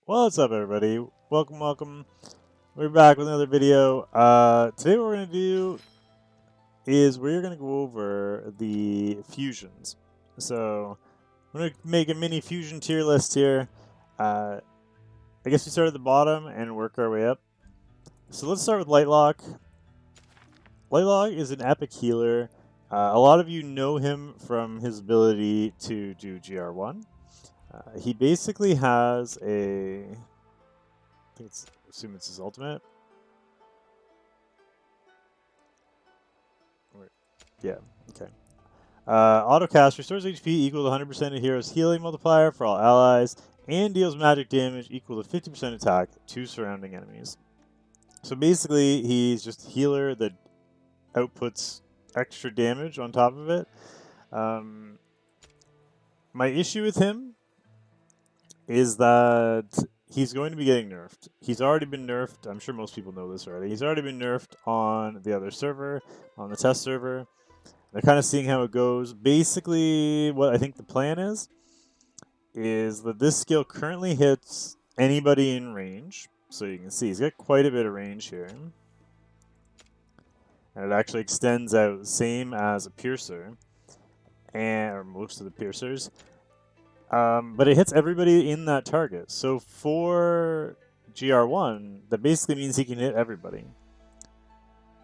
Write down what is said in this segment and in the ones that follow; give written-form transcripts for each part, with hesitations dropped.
What's up, everybody? Welcome. We're back with another video. Today what we're going to do is we're going to go over the fusions. So I'm going to make a mini fusion tier list here. I guess we start at the bottom and work our way up. So let's start with Lightlock. Lightlock is an epic healer. A lot of you know him from his ability to do GR1. He basically has I assume it's his ultimate. Yeah, okay. Autocast restores HP equal to 100% of hero's healing multiplier for all allies, and deals magic damage equal to 50% attack to surrounding enemies. So basically, he's just a healer that outputs extra damage on top of it. My issue with him is that he's going to be getting nerfed. He's already been nerfed. I'm sure most people know this already. He's already been nerfed on the other server, on the test server. They're kind of seeing how it goes. Basically, what I think the plan is that this skill currently hits anybody in range. So you can see he's got quite a bit of range here. And it actually extends out same as a piercer, or most of the piercers. But it hits everybody in that target. So for GR1, that basically means he can hit everybody.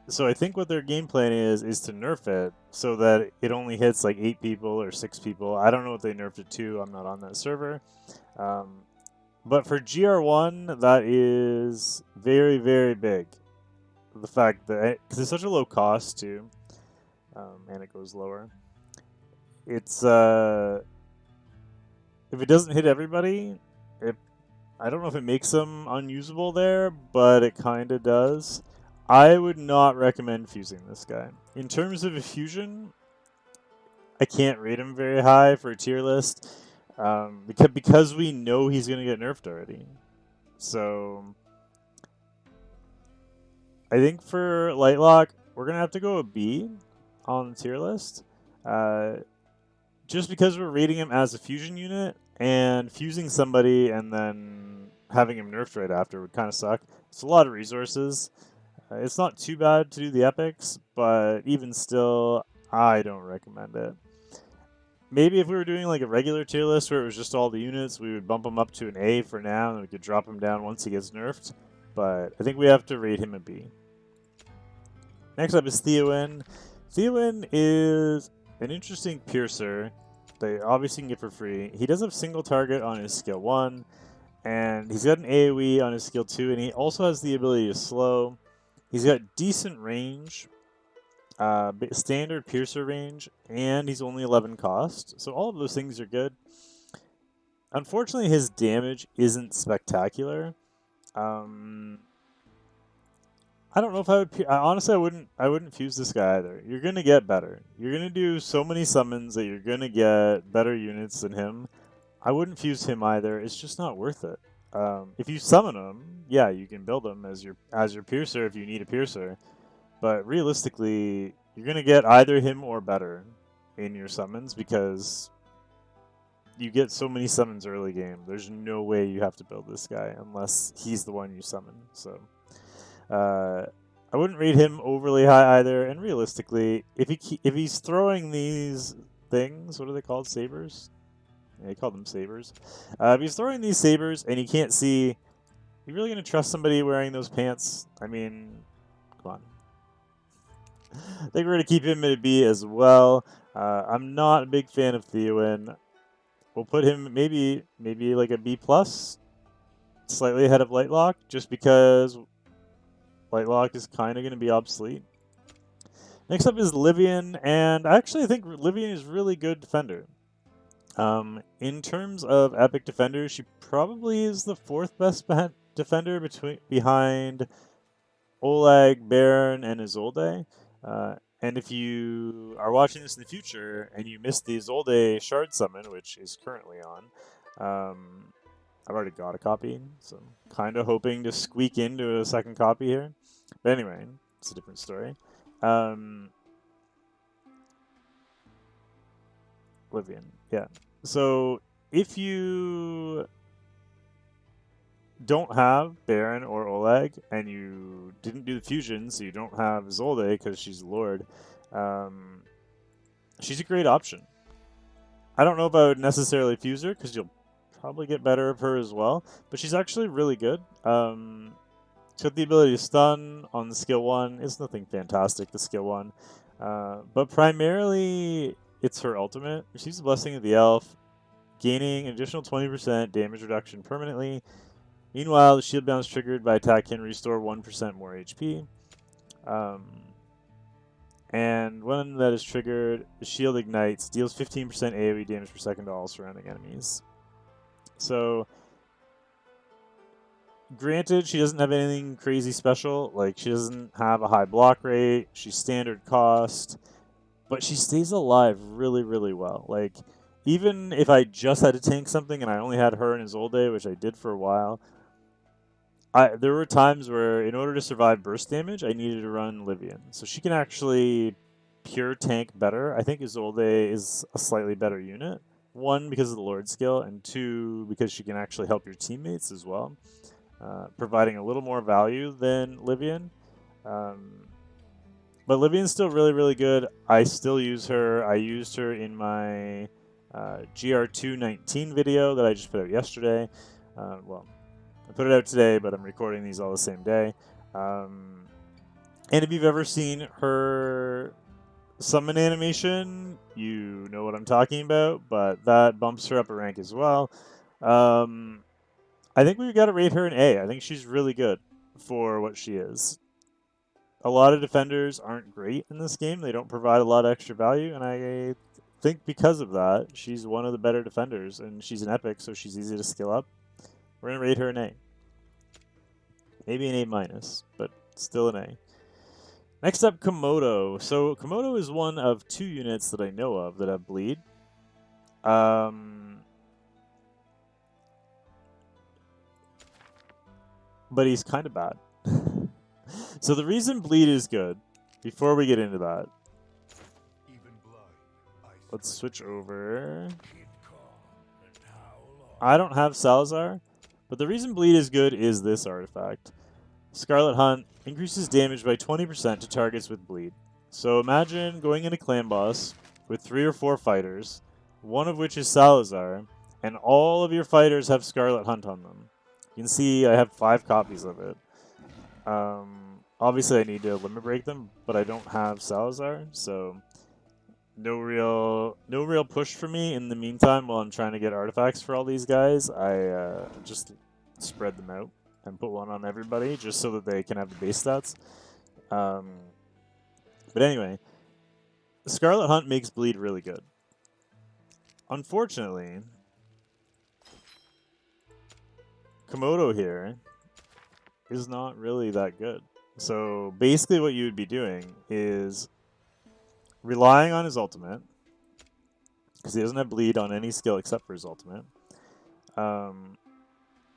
So I think what their game plan is to nerf it so that it only hits like 8 people or 6 people. I don't know what they nerfed it to. I'm not on that server. But for GR1, that is very, very big. The fact that, because it's such a low cost too, and it goes lower. It's, if it doesn't hit everybody, I don't know if it makes them unusable there, but it kind of does. I would not recommend fusing this guy. In terms of a fusion, I can't rate him very high for a tier list because we know he's going to get nerfed already. So I think for Lightlock, we're going to have to go a B on the tier list. Just because we're rating him as a fusion unit, and fusing somebody and then having him nerfed right after would kind of suck. It's a lot of resources. It's not too bad to do the epics, but even still, I don't recommend it. Maybe if we were doing like a regular tier list where it was just all the units, we would bump him up to an A for now, and we could drop him down once he gets nerfed. But I think we have to rate him a B. Next up is Theoin. Theoin is an interesting piercer that obviously you can get for free. He does have single target on his skill 1, and he's got an AoE on his skill 2, and he also has the ability to slow. He's got decent range, standard piercer range, and he's only 11 cost. So all of those things are good. Unfortunately, his damage isn't spectacular. I don't know if I would. Honestly, I wouldn't fuse this guy either. You're gonna get better. You're gonna do so many summons that you're gonna get better units than him. I wouldn't fuse him either. It's just not worth it. If you summon him, yeah, you can build him as your piercer if you need a piercer. But realistically, you're gonna get either him or better in your summons because you get so many summons early game. There's no way you have to build this guy unless he's the one you summon. So. I wouldn't rate him overly high either. And realistically, if he's throwing these things, what are they called? Sabers? Yeah, they call them sabers. If he's throwing these sabers and you can't see, you really gonna trust somebody wearing those pants? I mean, come on. I think we're gonna keep him at a B as well. I'm not a big fan of Theoin. We'll put him maybe like a B plus, slightly ahead of Lightlock, just because Lightlock is kind of going to be obsolete. Next up is Libyan, and I actually think Libyan is really good defender. In terms of epic defenders, she probably is the 4th best defender behind Oleg, Baron, and Isolde. And if you are watching this in the future and you missed the Isolde Shard Summon, which is currently on, I've already got a copy, so I'm kind of hoping to squeak into a second copy here. But anyway, it's a different story. Libyan, yeah. So if you don't have Baron or Oleg, and you didn't do the fusion, so you don't have Zolde because she's Lord, she's a great option. I don't know if I would necessarily fuse her because you'll probably get better of her as well, but she's actually really good. She's got the ability to stun on the skill 1. It's nothing fantastic, the skill 1. But primarily, it's her ultimate. She's the Blessing of the Elf, gaining an additional 20% damage reduction permanently. Meanwhile, the shield bounce triggered by attack can restore 1% more HP. And when that is triggered, the shield ignites, deals 15% AoE damage per second to all surrounding enemies. So, granted, she doesn't have anything crazy special. Like, she doesn't have a high block rate. She's standard cost. But she stays alive really, really well. Like, even if I just had to tank something and I only had her and Isolde, which I did for a while, there were times where, in order to survive burst damage, I needed to run Libyan. So she can actually pure tank better. I think Isolde is a slightly better unit. 1, because of the Lord skill, and 2, because she can actually help your teammates as well, providing a little more value than Libyan. But Libyan's still really, really good. I still use her. I used her in my GR219 video that I just put out yesterday. Well, I put it out today, but I'm recording these all the same day. And if you've ever seen her summon animation, you know what I'm talking about, but that bumps her up a rank as well. I think we've got to rate her an A. I think she's really good for what she is. A lot of defenders aren't great in this game. They don't provide a lot of extra value, and I think because of that, she's one of the better defenders, and she's an epic, so she's easy to skill up. We're going to rate her an A. Maybe an A-, but still an A. Next up, Komodo. So Komodo is one of 2 units that I know of that have bleed. But he's kind of bad. So the reason bleed is good, before we get into that, let's switch over. I don't have Salazar, but the reason bleed is good is this artifact. Scarlet Hunt increases damage by 20% to targets with bleed. So imagine going into Clan Boss with 3 or 4 fighters, one of which is Salazar, and all of your fighters have Scarlet Hunt on them. You can see I have 5 copies of it. Obviously I need to limit break them, but I don't have Salazar, so no real push for me in the meantime while I'm trying to get artifacts for all these guys. I just spread them out and put one on everybody just so that they can have the base stats. But anyway, Scarlet Hunt makes bleed really good. Unfortunately, Komodo here is not really that good. So basically what you would be doing is relying on his ultimate, because he doesn't have bleed on any skill except for his ultimate.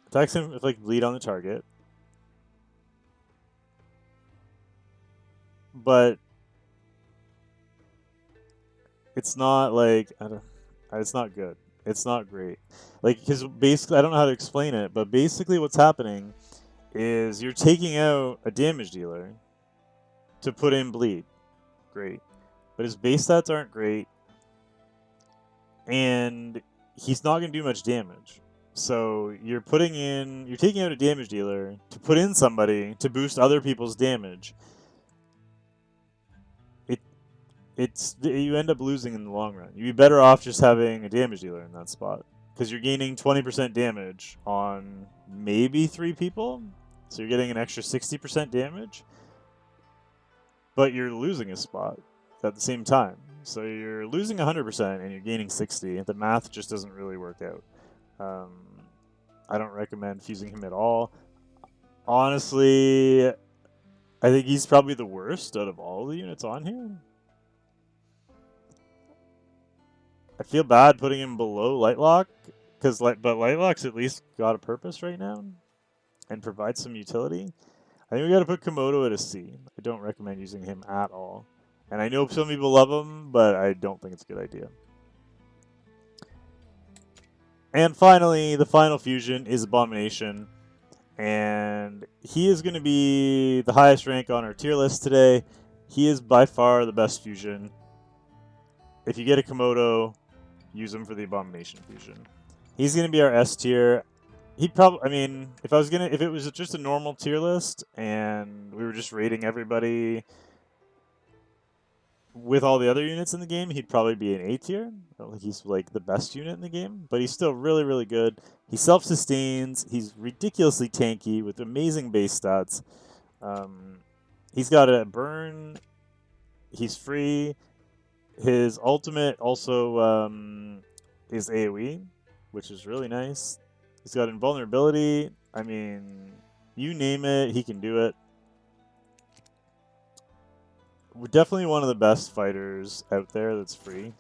Attacks him with like bleed on the target. But it's not like, it's not good. It's not great. Like, because basically, I don't know how to explain it, but basically what's happening is you're taking out a damage dealer to put in bleed. Great. But his base stats aren't great, and he's not going to do much damage. So you're taking out a damage dealer to put in somebody to boost other people's damage. You end up losing in the long run. You'd be better off just having a damage dealer in that spot, because you're gaining 20% damage on maybe 3 people, so you're getting an extra 60% damage, but you're losing a spot at the same time. So you're losing 100% and you're gaining 60. The math just doesn't really work out. I don't recommend fusing him at all. Honestly, I think he's probably the worst out of all the units on here. I feel bad putting him below Lightlock, but Lightlock's at least got a purpose right now and provides some utility. I think we got to put Komodo at a C. I don't recommend using him at all. And I know some people love him, but I don't think it's a good idea. And finally, the final fusion is Abomination. and he is going to be the highest rank on our tier list today. He is by far the best fusion. If you get a Komodo, use him for the Abomination fusion. He's going to be our S tier. He'd probably, I mean, if it was just a normal tier list and we were just rating everybody with all the other units in the game, he'd probably be an A tier. I don't think he's like the best unit in the game, but he's still really, really good. He self-sustains. He's ridiculously tanky with amazing base stats. He's got a burn. He's free. His ultimate also is AoE, which is really nice. He's got invulnerability. I mean, you name it, he can do it. We're definitely one of the best fighters out there that's free.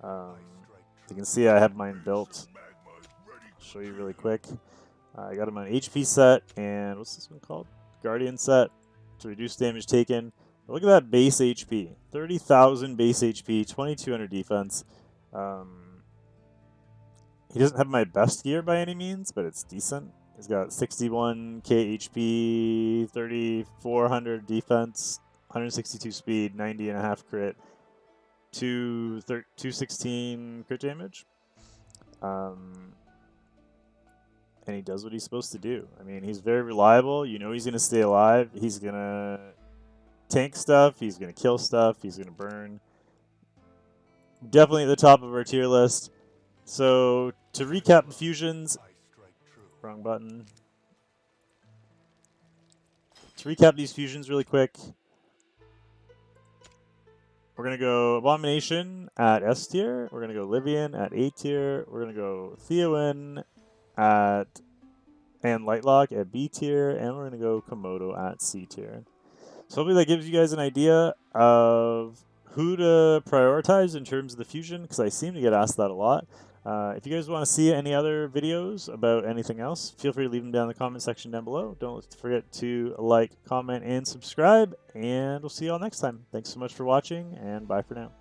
You can see I have mine built. I'll show you really quick. I got him on HP set and what's this one called? Guardian set to reduce damage taken. Look at that base HP. 30,000 base HP, 2,200 defense. He doesn't have my best gear by any means, but it's decent. He's got 61k HP, 3,400 defense, 162 speed, 90.5 crit, 216 crit damage. And he does what he's supposed to do. I mean, he's very reliable. You know he's going to stay alive. He's going to tank stuff. He's going to kill stuff. He's going to burn. Definitely at the top of our tier list. So, to recap the fusions... Wrong button. To recap these fusions really quick, we're going to go Abomination at S tier. We're going to go Libyan at A tier. We're going to go Theoin and Lightlock at B tier. And we're going to go Komodo at C tier. So hopefully that gives you guys an idea of who to prioritize in terms of the fusion, because I seem to get asked that a lot. If you guys want to see any other videos about anything else, feel free to leave them down in the comment section down below. Don't forget to like, comment, and subscribe, and we'll see you all next time. Thanks so much for watching, and bye for now.